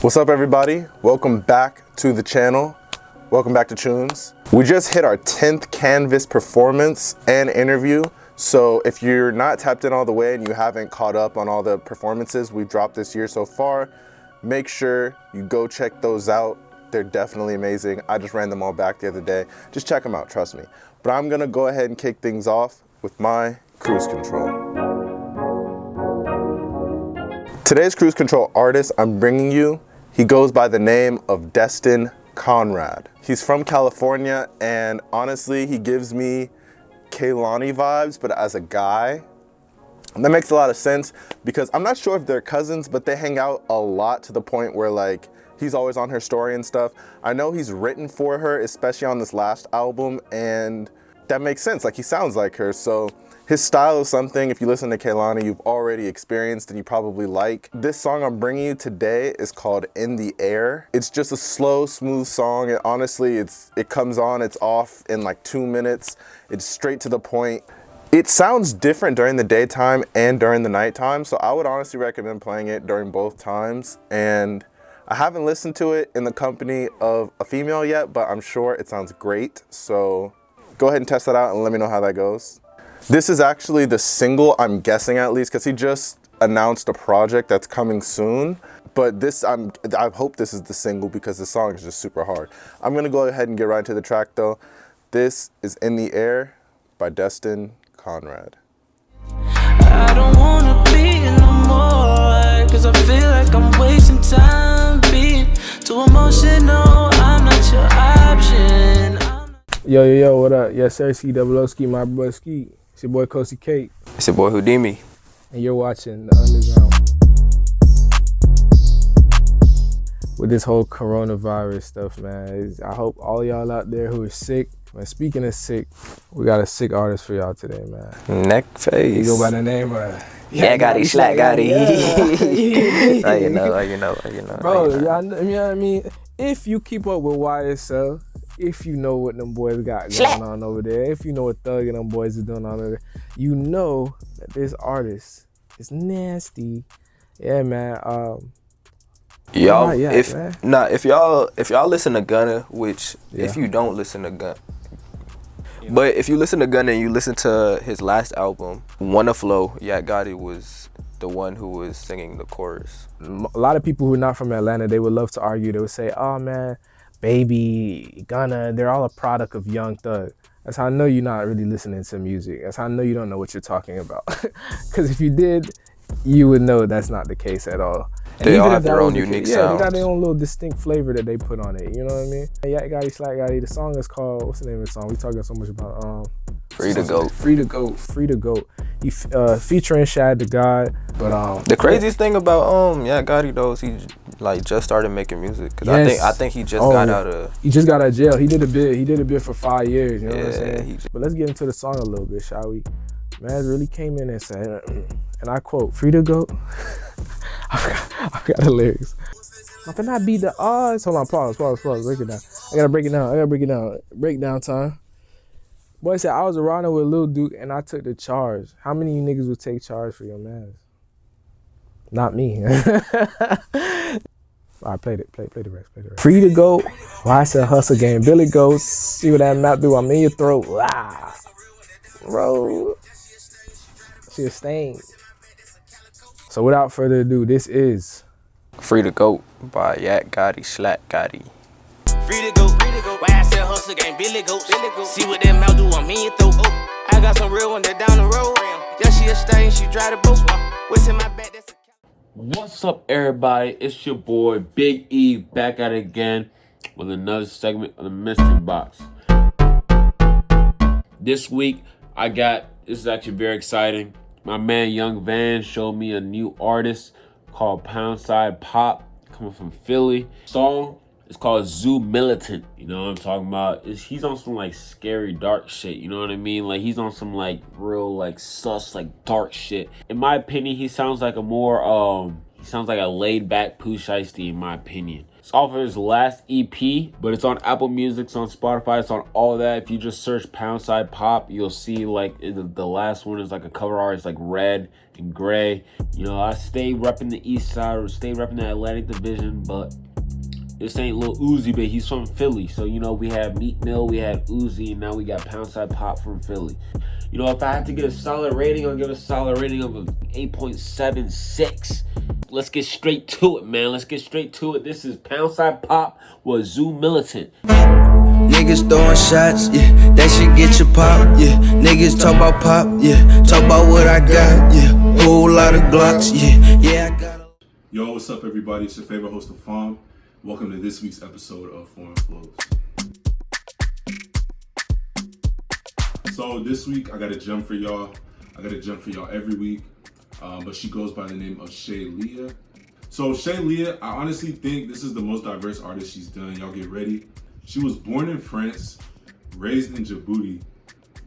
What's up, everybody? Welcome back to the channel. Welcome back to CHUNES. We just hit our 10th Canvas performance and interview. So if you're not tapped in all the way and you haven't caught up on all the performances we've dropped this year so far, make sure you go check those out. They're definitely amazing. I just ran them all back the other day. Just check them out, trust me. But I'm gonna go ahead and kick things off with my cruise control. Today's cruise control artist I'm bringing you, he goes by the name of Destin Conrad. He's from California, and honestly, he gives me Kehlani vibes, but as a guy. And that makes a lot of sense because I'm not sure if they're cousins, but they hang out a lot to the point where like he's always on her story and stuff. I know he's written for her, especially on this last album, and that makes sense. Like, he sounds like her. So his style is something, if you listen to Kehlani, you've already experienced and you probably like. This song I'm bringing you today is called In the Air. It's just a slow, smooth song. And honestly, it comes on, it's off in like 2 minutes. It's straight to the point. It sounds different during the daytime and during the nighttime. So I would honestly recommend playing it during both times. And I haven't listened to it in the company of a female yet, but I'm sure it sounds great. So go ahead and test that out and let me know how that goes. This is actually the single, I'm guessing at least, because he just announced a project that's coming soon. But this, I hope this is the single because the song is just super hard. I'm gonna go ahead and get right to the track though. This is In the Air by Destin Conrad. I don't wanna be no more, cause I feel like I'm wasting time being too emotional. I'm not your option. Yo, what up? Yes, sir, C-double-O-Ski, my boy Ski. It's your boy Kosi Kate. It's your boy Houdini. And you're watching The Underground. With this whole coronavirus stuff, man, I hope all y'all out there who are sick, man, speaking of sick, we got a sick artist for y'all today, man. Neck face. You go by the name of Yak Gotti, Slack Gotti. Yeah. you know. Bro, y'all know, you know what I mean? If you keep up with YSL, if you know what them boys got going on over there, if you know what Thug and them boys are doing on over there, you know that this artist is nasty. Yeah, man. Y'all, man. if y'all listen to Gunna, which if you don't listen to Gunna, but if you listen to Gunna and you listen to his last album, Wanna Flow, Yak Gotti was the one who was singing the chorus. A lot of people who are not from Atlanta, they would love to argue. They would say, oh man, Baby, Gunna, they're all a product of Young Thug. That's how I know you're not really listening to music. That's how I know you don't know what you're talking about. Because if you did, you would know that's not the case at all. They all have their own unique sound. Yeah, they got their own little distinct flavor that they put on it. You know what I mean? Yak Gotti, Slack Gotti. The song is called, what's the name of the song? We talking so much about Free to Go. Free to Go. Free to Go. He featuring Shad the God. But the craziest thing about Yak Gotti though is he like just started making music. Cause I think he just got out of. He just got out of jail. He did a bit for 5 years. You know what I'm saying? Yeah. But let's get into the song a little bit, shall we? Man really came in and said, and I quote, "Free to go." I got the lyrics. I cannot beat the odds. Hold on, pause. Break it down. I gotta break it down. Breakdown time. Boy said, I was riding with Lil Duke and I took the charge. How many of you niggas would take charge for your mans? Not me. All right, play the rest. Free to go. Why I said hustle game. Billy goes, see what that map do. I'm in your throat. Ah. Bro. She a stain. So without further ado, this is Free to Go by Yak Gotti, Slack Gotti. Free to go. Why I said hustle game, Billy Goat. See what that mouth do, I'm in your throat. I got some real one that down the road. Yeah, she a stain, she drive the boat. What's in my back, that's a... What's up, everybody? It's your boy Big E back at it again with another segment of the Mystery Box. This week, this is actually very exciting. My man Young Van showed me a new artist called POUNDSIDE Pop, coming from Philly. Song is called Zoo Militant. You know what I'm talking about? He's on some like scary dark shit. You know what I mean? Like he's on some like real like sus like dark shit. In my opinion, he sounds like a more he sounds like a laid back Pooh Shiesty in my opinion. It's off of his last EP, but it's on Apple Music, it's on Spotify, it's on all that. If you just search Poundside Pop, you'll see like in the last one is like a cover art. It's like red and gray. You know, I stay repping the East Side or stay repping the Atlantic Division, but this ain't Lil Uzi, but he's from Philly. So, you know, we had Meek Mill, we had Uzi, and now we got Poundside Pop from Philly. You know, if I had to give a solid rating, I'll give a solid rating of 8.76. Let's get straight to it, man. Let's get straight to it. This is Poundside Pop with Zoo Militant. Niggas throwing shots, yeah, that shit get you pop, yeah. Niggas talk about pop, yeah, talk about what I got, yeah. Whole lot of Glocks, yeah, I got a... Yo, what's up, everybody? It's your favorite host of Farm. Welcome to this week's episode of Foreign Flows. So this week, I got a gem for y'all. I got a gem for y'all every week, but she goes by the name of Shay Lia. So Shay Lia, I honestly think this is the most diverse artist she's done. Y'all get ready. She was born in France, raised in Djibouti,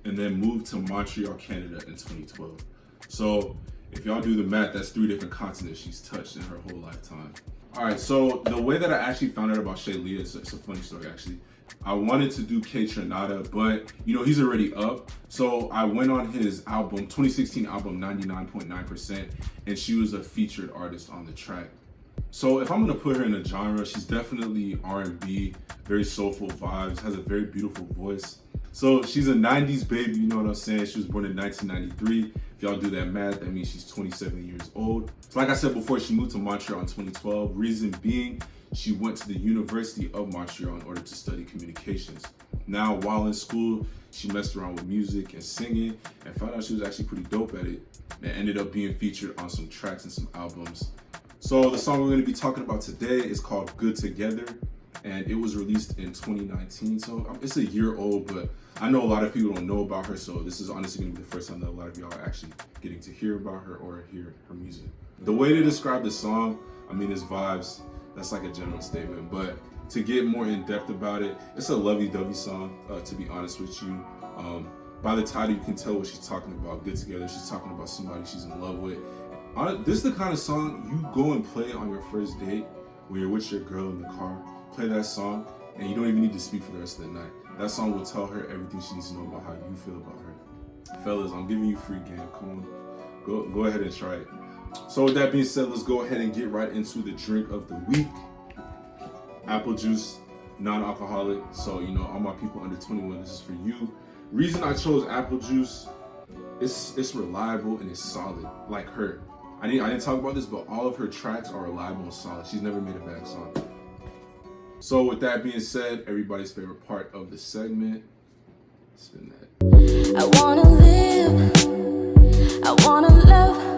and then moved to Montreal, Canada in 2012. So if y'all do the math, that's 3 different continents she's touched in her whole lifetime. All right, so the way that I actually found out about Shay Lia, it's a funny story actually. I wanted to do K-Tronada, but you know, he's already up. So I went on his album, 2016 album, 99.9%, and she was a featured artist on the track. So if I'm gonna put her in a genre, she's definitely R&B, very soulful vibes, has a very beautiful voice. So she's a 90s baby, you know what I'm saying? She was born in 1993. If y'all do that math, that means she's 27 years old. So like I said before, she moved to Montreal in 2012. Reason being, she went to the University of Montreal in order to study communications. Now, while in school, she messed around with music and singing and found out she was actually pretty dope at it and ended up being featured on some tracks and some albums. So the song we're gonna be talking about today is called Good Together, and it was released in 2019. So it's a year old, but I know a lot of people don't know about her, so this is honestly gonna be the first time that a lot of y'all are actually getting to hear about her or hear her music. The way to describe the song, I mean, it's vibes. That's like a general statement, but to get more in depth about it, it's a lovey-dovey song, to be honest with you. By the title, you can tell what she's talking about. Good Together, she's talking about somebody she's in love with. This is the kind of song you go and play on your first date when you're with your girl in the car. Play that song, and you don't even need to speak for the rest of the night. That song will tell her everything she needs to know about how you feel about her. Fellas, I'm giving you free game. Come on, go ahead and try it. So with that being said, let's go ahead and get right into the drink of the week. Apple juice, non-alcoholic. So, you know, all my people under 21, this is for you. Reason I chose apple juice, it's reliable and it's solid, like her. I didn't talk about this, but all of her tracks are reliable and solid. She's never made a bad song. So with that being said, everybody's favorite part of the segment, spin that. I wanna live, I wanna love.